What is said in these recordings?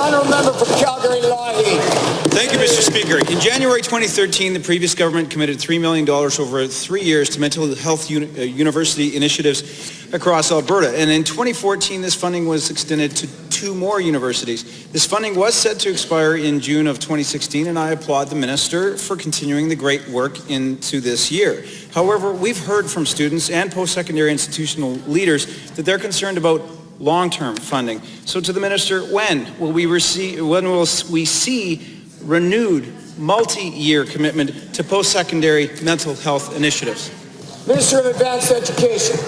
honourable member for Calgary-Lougheed. Thank you, Mr. Speaker. In January 2013, the previous government committed $3 million over 3 years to mental health university initiatives across Alberta. And in 2014, this funding was extended to 2 more universities. This funding was set to expire in June of 2016, and I applaud the minister for continuing the great work into this year. However, we've heard from students and post-secondary institutional leaders that they're concerned about long-term funding. So to the minister, when will we see renewed multi-year commitment to post-secondary mental health initiatives? Minister of Advanced Education.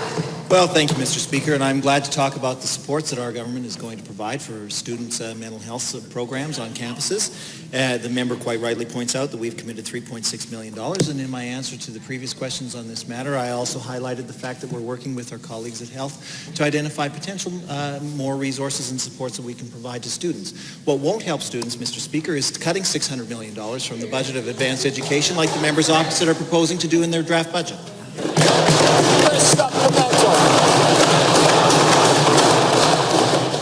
Well, thank you, Mr. Speaker, and I'm glad to talk about the supports that our government is going to provide for students' mental health programs on campuses. The member quite rightly points out that we've committed $3.6 million, and in my answer to the previous questions on this matter, I also highlighted the fact that we're working with our colleagues at Health to identify potential more resources and supports that we can provide to students. What won't help students, Mr. Speaker, is cutting $600 million from the budget of advanced education like the members opposite are proposing to do in their draft budget.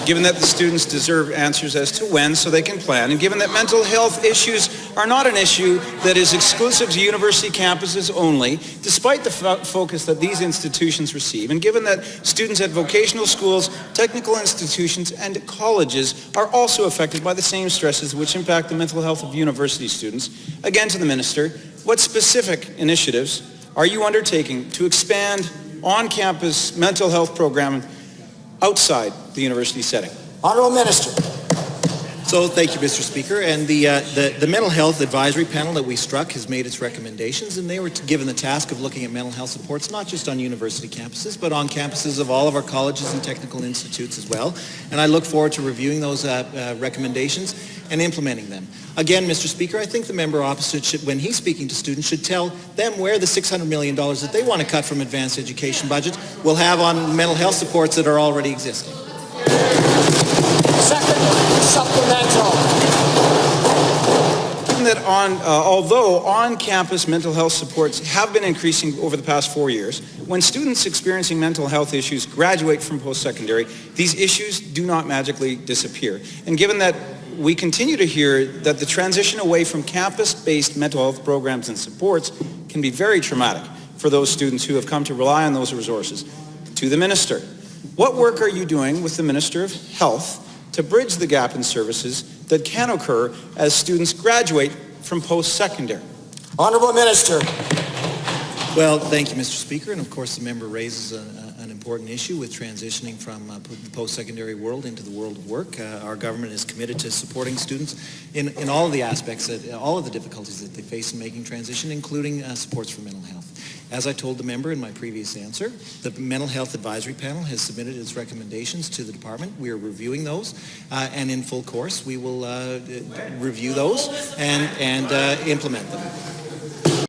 Given that the students deserve answers as to when so they can plan, and given that mental health issues are not an issue that is exclusive to university campuses only, despite the focus that these institutions receive, and given that students at vocational schools, technical institutions, and colleges are also affected by the same stresses which impact the mental health of university students, again to the minister, what specific initiatives are you undertaking to expand on-campus mental health programming outside the university setting? Honourable Minister. So thank you, Mr. Speaker. And the Mental Health Advisory Panel that we struck has made its recommendations, and they were given the task of looking at mental health supports not just on university campuses, but on campuses of all of our colleges and technical institutes as well. And I look forward to reviewing those recommendations and implementing them. Again, Mr. Speaker, I think the member opposite should, when he's speaking to students, should tell them where the $600 million that they want to cut from advanced education budget will have on mental health supports that are already existing. Second supplemental. Given that although on-campus mental health supports have been increasing over the past 4 years, when students experiencing mental health issues graduate from post-secondary, these issues do not magically disappear. And given that we continue to hear that the transition away from campus-based mental health programs and supports can be very traumatic for those students who have come to rely on those resources. To the minister, what work are you doing with the Minister of Health to bridge the gap in services that can occur as students graduate from post-secondary? Honourable Minister. Well, thank you, Mr. Speaker. And of course, the member raises an important issue with transitioning from the post-secondary world into the world of work. Our government is committed to supporting students in all of the aspects, all of the difficulties that they face in making transition, including supports for mental health. As I told the member in my previous answer, the Mental Health Advisory Panel has submitted its recommendations to the department. We are reviewing those, and in full course, we will review those and implement them.